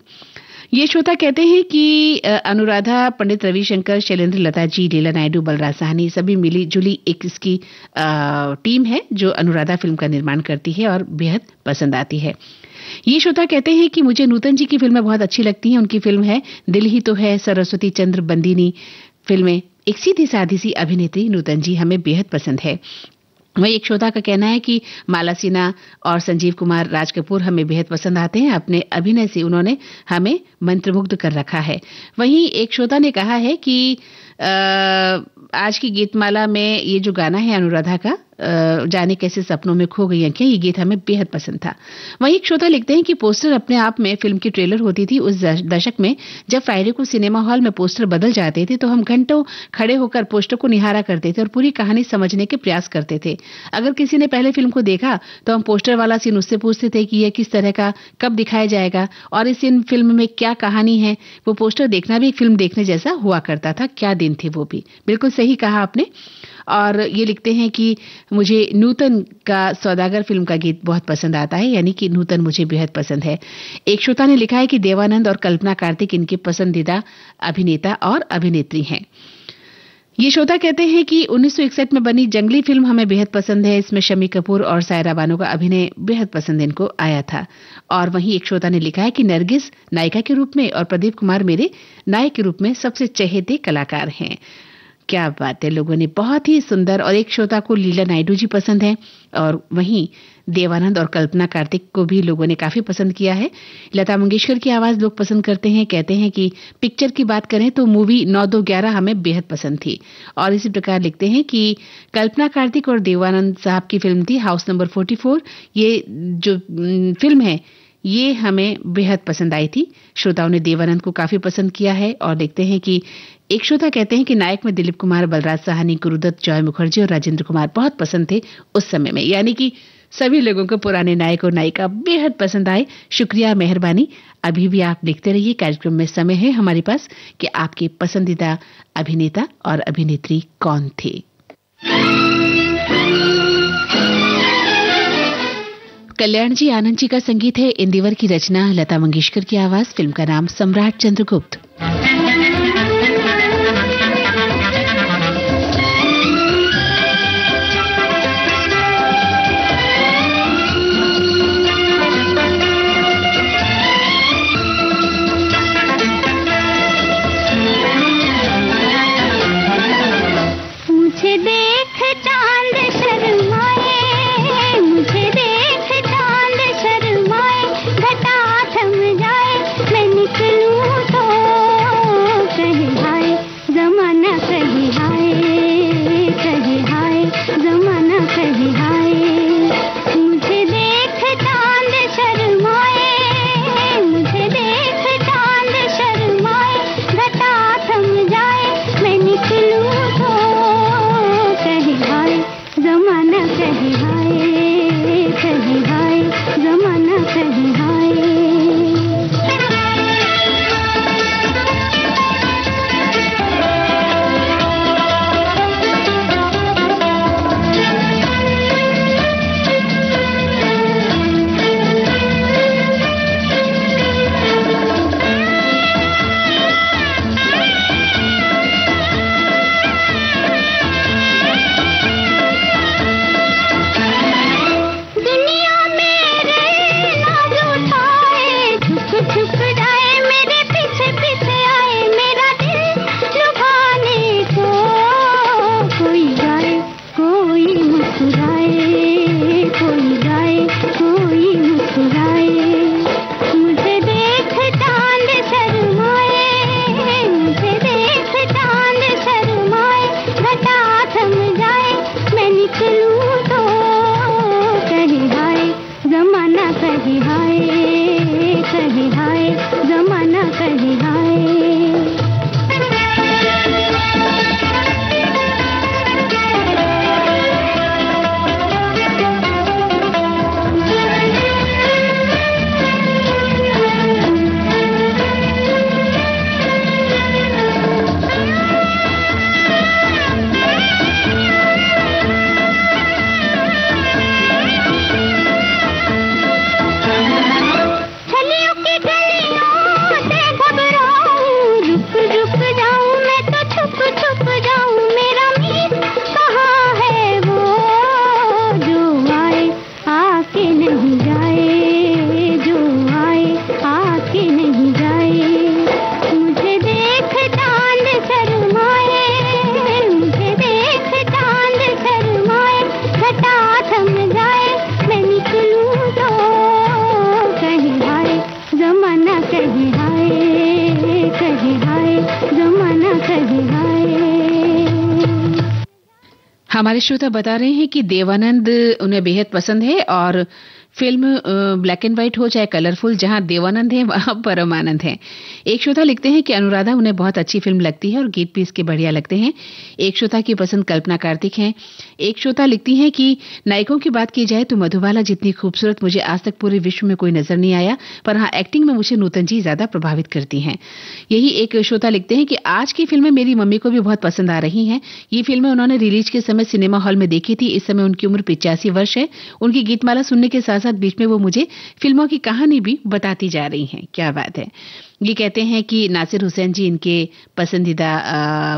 [SPEAKER 1] ये श्रोता कहते हैं कि अनुराधा, पंडित रविशंकर, शैलेंद्र, लता जी, लीला नायडू, बलराज साहनी सभी मिली जुली एक इसकी टीम है जो अनुराधा फिल्म का निर्माण करती है और बेहद पसंद आती है। ये श्रोता कहते हैं कि मुझे नूतन जी की फिल्में बहुत अच्छी लगती हैं। उनकी फिल्म है दिल ही तो है, सरस्वती चंद्र, बंदिनी फिल्में। एक सीधी साधी सी अभिनेत्री नूतन जी हमें बेहद पसंद है। वही एक श्रोता का कहना है कि माला सिन्हा और संजीव कुमार, राज कपूर हमें बेहद पसंद आते हैं। अपने अभिनय से उन्होंने हमें मंत्रमुग्ध कर रखा है। वहीं एक श्रोता ने कहा है कि आज की गीतमाला में ये जो गाना है अनुराधा का, जाने कैसे सपनों में खो गई आंखें, ये गीत हमें बेहद पसंद था। वहीं एक श्रोता लिखते हैं कि पोस्टर अपने आप में फिल्म की ट्रेलर होती थी। उस दशक में जब फ्राइडे को सिनेमा हॉल में पोस्टर बदल जाते थे तो हम घंटों खड़े होकर पोस्टर को निहारा करते थे और पूरी कहानी समझने के प्रयास करते थे। अगर किसी ने पहले फिल्म को देखा तो हम पोस्टर वाला सीन उससे पूछते थे कि यह किस तरह का, कब दिखाया जाएगा और इस फिल्म में क्या कहानी है। वो पोस्टर देखना भी एक फिल्म देखने जैसा हुआ करता था। क्या दिन थे वो भी। बिल्कुल सही कहा आपने। और ये लिखते हैं कि मुझे नूतन का सौदागर फिल्म का गीत बहुत पसंद आता है, यानी कि नूतन मुझे बेहद पसंद है। एक श्रोता ने लिखा है कि देवानंद और कल्पना कार्तिक इनके पसंदीदा अभिनेता और अभिनेत्री हैं। ये श्रोता कहते हैं कि 1961 में बनी जंगली फिल्म हमें बेहद पसंद है। इसमें शम्मी कपूर और सायरा बानो का अभिनय बेहद पसंद इनको आया था। और वहीं एक श्रोता ने लिखा है कि नरगिस नायिका के रूप में और प्रदीप कुमार मेरे नायक के रूप में सबसे चहेते कलाकार हैं। क्या बात है, लोगों ने बहुत ही सुंदर। और एक श्रोता को लीला नायडू जी पसंद है और वहीं देवानंद और कल्पना कार्तिक को भी लोगों ने काफी पसंद किया है। लता मंगेशकर की आवाज लोग पसंद करते हैं। कहते हैं कि पिक्चर की बात करें तो मूवी 9-2-11 हमें बेहद पसंद थी। और इसी प्रकार लिखते हैं कि कल्पना कार्तिक और देवानंद साहब की फिल्म थी हाउस नंबर 44। ये जो फिल्म है ये हमें बेहद पसंद आई थी। श्रोताओं ने देवानंद को काफी पसंद किया है और देखते हैं कि एक श्रोता कहते हैं कि नायक में दिलीप कुमार, बलराज साहनी, गुरुदत्त, जॉय मुखर्जी और राजेंद्र कुमार बहुत पसंद थे उस समय में। यानी कि सभी लोगों को पुराने नायक और नायिका बेहद पसंद आए। शुक्रिया, मेहरबानी। अभी भी आप लिखते रहिए। कार्यक्रम में समय है हमारे पास कि आपके पसंदीदा अभिनेता और अभिनेत्री कौन थे। कल्याण जी आनंद जी का संगीत है, इंदिवर की रचना, लता मंगेशकर की आवाज। फिल्म का नाम सम्राट चंद्रगुप्त।
[SPEAKER 7] मुझे देख चांद शर्माए, मुझे देख चांद शर्माए, घटा थम जाए, मैं निकलूं तो कहे हाय जमाना, कहे हाय, कहे हाय जमाना, कहे हाय। मुझे देख चांद शर्माए, मुझे देख चांद शर्माए, घटा थम जाए, मैं निकलूं तो कहे हाय जमाना, कहे हाय, कहे हाय जमाना, कहे हाय। दुनिया मेरे नाज उठाए, झुक झुक जाए, मेरे पीछे पीछे आए, मेरा दिल लुभाने को कोई गाए, कोई मुस्कुराए, कोई गाए, कोई मुस्कुराए। मुझे देख चांद शर्माए, मुझे देख चांद शर्माए, घटा थम जाए, मैं निकलूं तो कहे हाय जमाना, कहे हाय, कहे हाय जमाना, कहे हाय। छलियों की गलियों से घबराऊं, रुक रुक जाऊं, मैं तो छुप छुप जाऊं, मेरा मीत कहाँ है वो जो आए आके नहीं जाए, जो आए आके नहीं जाए। मुझे देख चांद शर्माए, मुझे देख चांद शर्माए, घटा थम जाए, मैं निकलूं तो कहे हाय जमाना, कहे हाय, कहे हाय जमाना, कहे हाय।
[SPEAKER 1] हमारे श्रोता बता रहे हैं कि देवानंद उन्हें बेहद पसंद है और फिल्म ब्लैक एंड व्हाइट हो चाहे कलरफुल, जहां देवानंद है वहां परमानंद है। एक श्रोता लिखते हैं कि अनुराधा उन्हें बहुत अच्छी फिल्म लगती है और गीत भी इसके बढ़िया लगते हैं। एक श्रोता की पसंद कल्पना कार्तिक है। एक श्रोता लिखती हैं कि नायकों की बात की जाए तो मधुबाला जितनी खूबसूरत मुझे आज तक पूरे विश्व में कोई नजर नहीं आया, पर हाँ एक्टिंग में मुझे नूतन जी ज्यादा प्रभावित करती हैं। यही एक श्रोता लिखते हैं कि आज की फिल्में मेरी मम्मी को भी बहुत पसंद आ रही हैं। ये फिल्में उन्होंने रिलीज के समय सिनेमा हॉल में देखी थी। इस समय उनकी उम्र 85 वर्ष है। उनकी गीतमाला सुनने के साथ साथ बीच में वो मुझे फिल्मों की कहानी भी बताती जा रही हैं। क्या बात है। ये कहते हैं कि नासिर हुसैन जी इनके पसंदीदा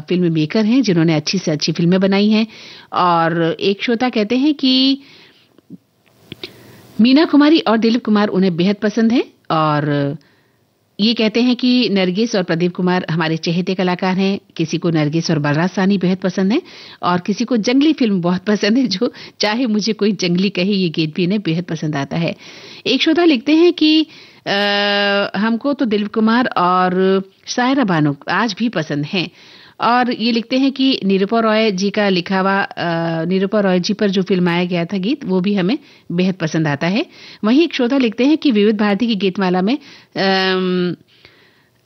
[SPEAKER 1] फिल्म मेकर हैं जिन्होंने अच्छी से अच्छी फिल्में बनाई हैं। और एक श्रोता कहते हैं कि मीना कुमारी और दिलीप कुमार उन्हें बेहद पसंद है। और ये कहते हैं कि नरगिस और प्रदीप कुमार हमारे चहेते कलाकार हैं। किसी को नरगिस और बलराज साहनी बेहद पसंद है और किसी को जंगली फिल्म बहुत पसंद है, जो चाहे मुझे कोई जंगली कहे, ये गीत भी इन्हें बेहद पसंद आता है। एक श्रोता लिखते हैं कि हमको तो दिलीप कुमार और सायरा बानो आज भी पसंद हैं और ये लिखते हैं कि निरूपा रॉय जी का लिखा हुआ निरूपा रॉय जी पर जो फिल्माया गया था गीत, वो भी हमें बेहद पसंद आता है। वहीं एक श्रोता लिखते हैं कि विविध भारती की गीतमाला में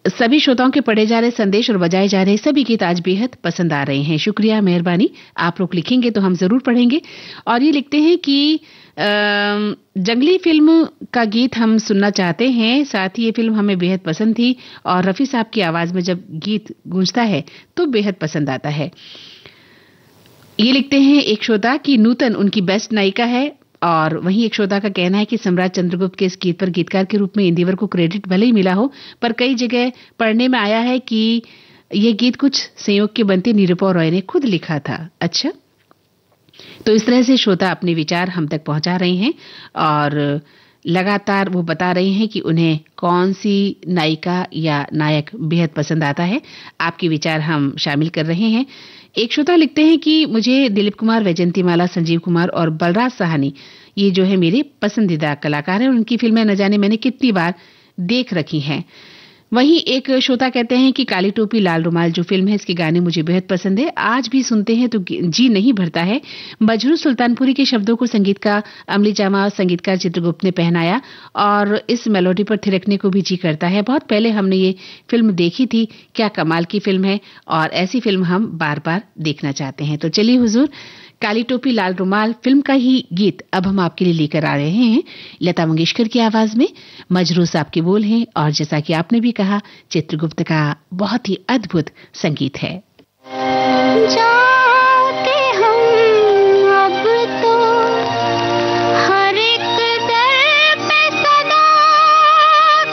[SPEAKER 1] सभी श्रोताओं के पढ़े जा रहे संदेश और बजाए जा रहे सभी गीत आज बेहद पसंद आ रहे हैं। शुक्रिया, मेहरबानी। आप लोग लिखेंगे तो हम जरूर पढ़ेंगे। और ये लिखते हैं कि जंगली फिल्म का गीत हम सुनना चाहते हैं, साथ ही ये फिल्म हमें बेहद पसंद थी और रफी साहब की आवाज में जब गीत गूंजता है तो बेहद पसंद आता है। ये लिखते हैं एक श्रोता कि नूतन उनकी बेस्ट नायिका है। और वहीं एक श्रोता का कहना है कि सम्राट चंद्रगुप्त के इस गीत पर गीतकार के रूप में इंदिवर को क्रेडिट भले ही मिला हो, पर कई जगह पढ़ने में आया है कि ये गीत कुछ संयोग के बनते निरूपा रॉय ने खुद लिखा था। अच्छा, तो इस तरह से श्रोता अपने विचार हम तक पहुंचा रहे हैं और लगातार वो बता रहे हैं कि उन्हें कौन सी नायिका या नायक बेहद पसंद आता है। आपके विचार हम शामिल कर रहे हैं। एक श्रोता लिखते हैं कि मुझे दिलीप कुमार, वैजंतीमाला, संजीव कुमार और बलराज साहनी ये जो है मेरे पसंदीदा कलाकार हैं। उनकी फिल्में न जाने मैंने कितनी बार देख रखी हैं। वहीं एक श्रोता कहते हैं कि काली टोपी लाल रुमाल जो फिल्म है, इसके गाने मुझे बेहद पसंद है, आज भी सुनते हैं तो जी नहीं भरता है। मजरू सुल्तानपुरी के शब्दों को संगीत का अमली जामा संगीतकार चित्रगुप्त ने पहनाया और इस मेलोडी पर थिरकने को भी जी करता है। बहुत पहले हमने ये फिल्म देखी थी, क्या कमाल की फिल्म है और ऐसी फिल्म हम बार बार देखना चाहते हैं। तो चलिए हुजूर, काली टोपी लाल रुमाल फिल्म का ही गीत अब हम आपके लिए लेकर आ रहे हैं, लता मंगेशकर की आवाज में। मजरू साहब के बोल हैं और जैसा कि आपने भी कहा, चित्रगुप्त का बहुत ही अद्भुत संगीत है।
[SPEAKER 7] जाते हम अब तो हर एक दर पे सदा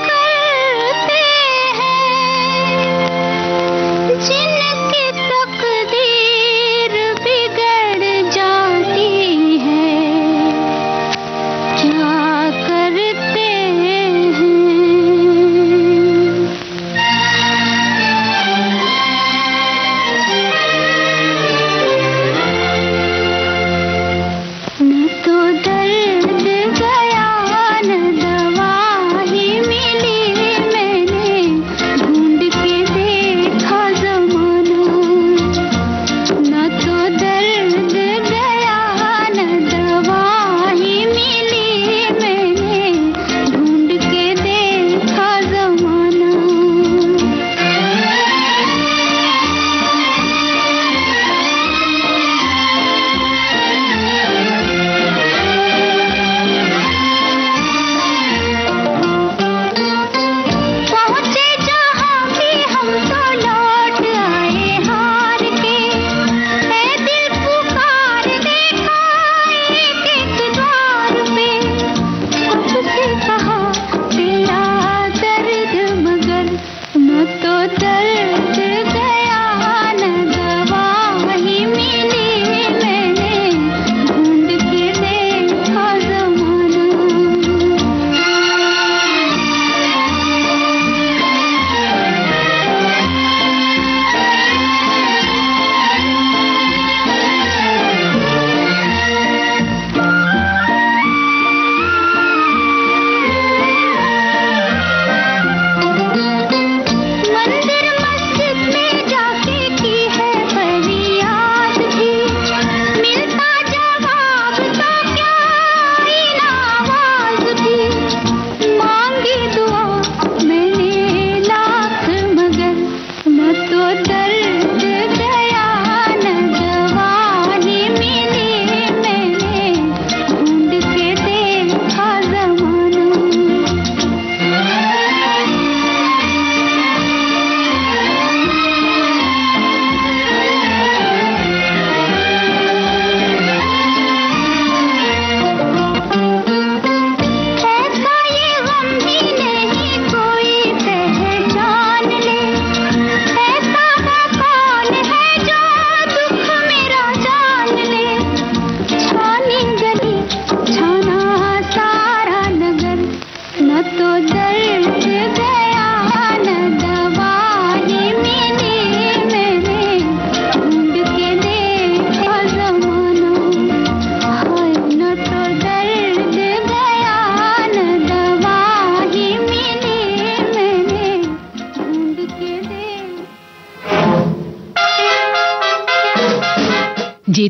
[SPEAKER 7] करते हैं, जिनकी तकदीर बिगड़ जाती है, क्या करते हैं।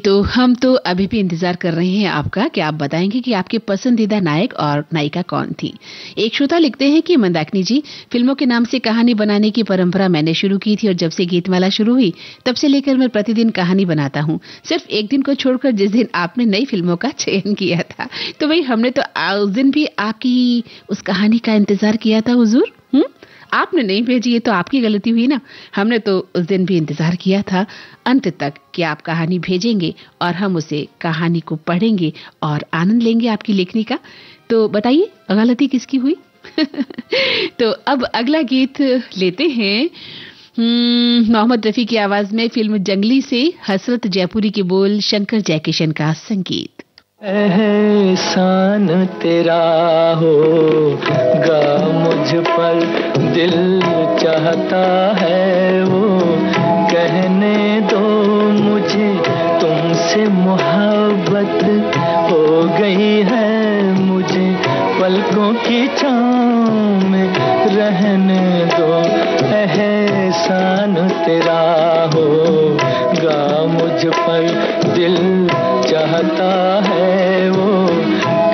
[SPEAKER 1] तो हम तो अभी भी इंतजार कर रहे हैं आपका कि आप बताएंगे कि आपके पसंदीदा नायक और नायिका कौन थी। एक श्रोता लिखते हैं कि मंदाकिनी जी, फिल्मों के नाम से कहानी बनाने की परंपरा मैंने शुरू की थी और जब से गीतमाला शुरू हुई तब से लेकर मैं प्रतिदिन कहानी बनाता हूँ, सिर्फ एक दिन को छोड़कर जिस दिन आपने नई फिल्मों का चयन किया था। तो भाई हमने तो उस दिन भी आपकी उस कहानी का इंतजार किया था हुजूर। आपने नहीं भेजी, ये तो आपकी गलती हुई ना। हमने तो उस दिन भी इंतजार किया था अंत तक कि आप कहानी भेजेंगे और हम उसे कहानी को पढ़ेंगे और आनंद लेंगे आपकी लेखनी का। तो बताइए गलती किसकी हुई? तो अब अगला गीत लेते हैं मोहम्मद रफी की आवाज में फिल्म जंगली से हसरत जयपुरी के बोल, शंकर जयकिशन का संगीत।
[SPEAKER 8] एहसान तेरा होगा मुझ पर, दिल चाहता है वो कहने दो मुझे, तुमसे मोहब्बत हो गई है मुझे, पलकों की छाँव में रहने दो। एहसान तेरा होगा मुझ पर, दिल चाहता है वो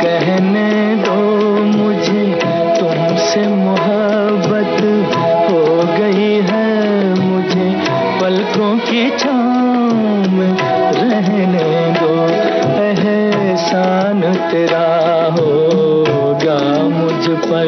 [SPEAKER 8] कहने दो मुझे, तुमसे मोहब्बत हो गई है मुझे, पलकों की छाँव में रहने दो। एहसान तेरा होगा मुझ पर।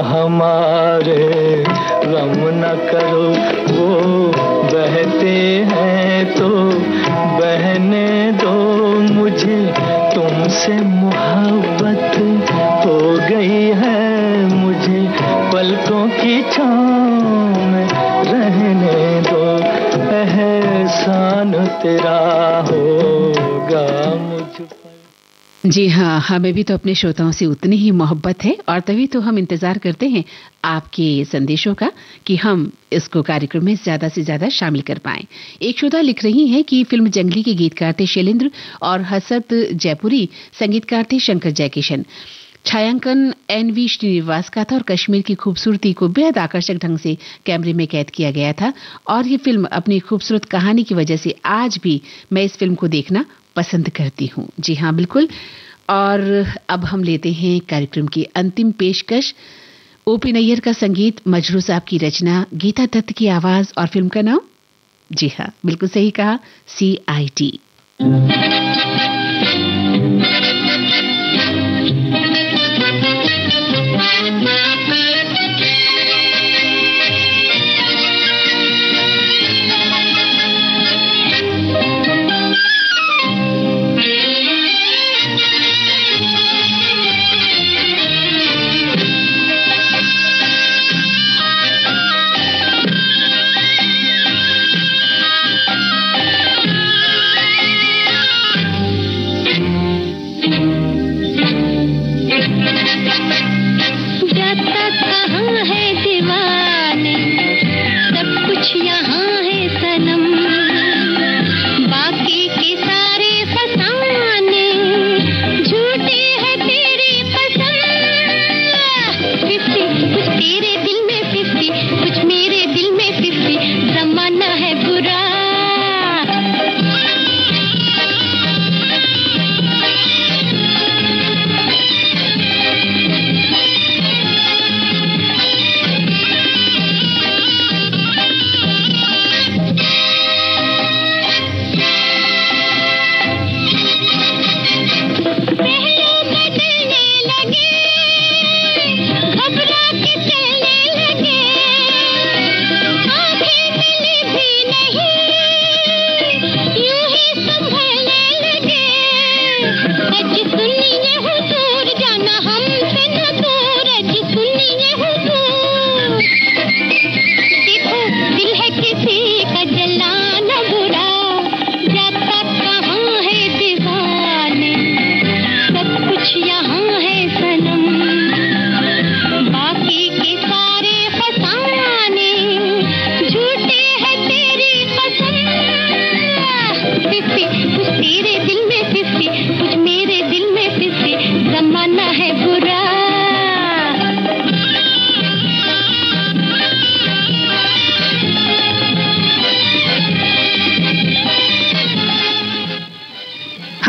[SPEAKER 8] हमारे गम न करो, वो बहते हैं तो बहने दो मुझे, तुमसे मोहब्बत हो गई है मुझे, पलकों की छाँव में रहने दो। एहसान तेरा होगा मुझ पर।
[SPEAKER 1] जी हाँ, हमें भी तो अपने श्रोताओं से उतनी ही मोहब्बत है और तभी तो हम इंतजार करते हैं आपके संदेशों का कि हम इसको कार्यक्रम में ज्यादा से ज्यादा शामिल कर पाएं। एक श्रोता लिख रही हैं कि फिल्म जंगली के गीतकार थे शैलेंद्र और हसरत जयपुरी, संगीतकार थे शंकर जयकिशन, छायांकन NV श्रीनिवास का था और कश्मीर की खूबसूरती को बेहद आकर्षक ढंग से कैमरे में कैद किया गया था और ये फिल्म अपनी खूबसूरत कहानी की वजह से आज भी मैं इस फिल्म को देखना पसंद करती हूँ। जी हाँ, बिल्कुल। और अब हम लेते हैं कार्यक्रम की अंतिम पेशकश। OP नैयर का संगीत, मजरू साहब की रचना, गीता दत्त की आवाज और फिल्म का नाम, जी हाँ बिल्कुल सही कहा, CID।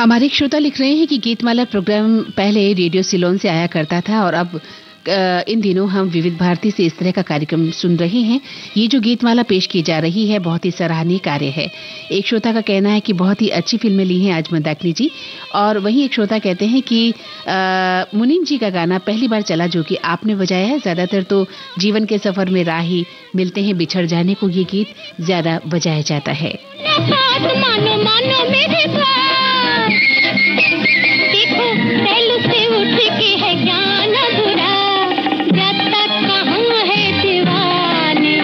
[SPEAKER 1] हमारे एक श्रोता लिख रहे हैं कि गीतमाला प्रोग्राम पहले रेडियो सिलोन से आया करता था और अब इन दिनों हम विविध भारती से इस तरह का कार्यक्रम सुन रहे हैं। ये जो गीतमाला पेश की जा रही है बहुत ही सराहनीय कार्य है। एक श्रोता का कहना है कि बहुत ही अच्छी फिल्में ली हैं आज मंदाकिनी जी, और वहीं एक श्रोता कहते हैं कि मुनीम जी का गाना पहली बार चला जो कि आपने बजाया है। ज्यादातर तो जीवन के सफर में राही मिलते हैं बिछड़ जाने को ये गीत ज्यादा बजाया जाता है।
[SPEAKER 7] मानो मानो मेरे बात, देखो पहलू से उठ के है ज्ञान बुरा, जब तक कहाँ है दीवाने,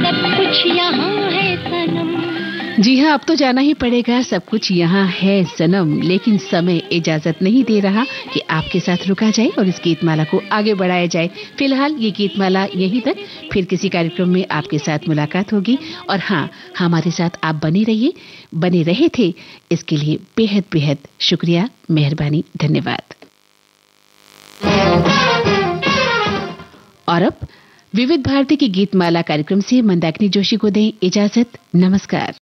[SPEAKER 7] सब कुछ यहाँ है सनम।
[SPEAKER 1] जी हाँ, अब तो जाना ही पड़ेगा, सब कुछ यहाँ है सनम, लेकिन समय इजाजत नहीं दे रहा कि आपके साथ रुका जाए और इस गीतमाला को आगे बढ़ाया जाए। फिलहाल ये गीतमाला यहीं तक, फिर किसी कार्यक्रम में आपके साथ मुलाकात होगी। और हाँ, हमारे साथ आप बने रहे थे, इसके लिए बेहद बेहद शुक्रिया, मेहरबानी, धन्यवाद। और अब विविध भारती की गीतमाला कार्यक्रम से मंदाकिनी जोशी को दें इजाजत। नमस्कार।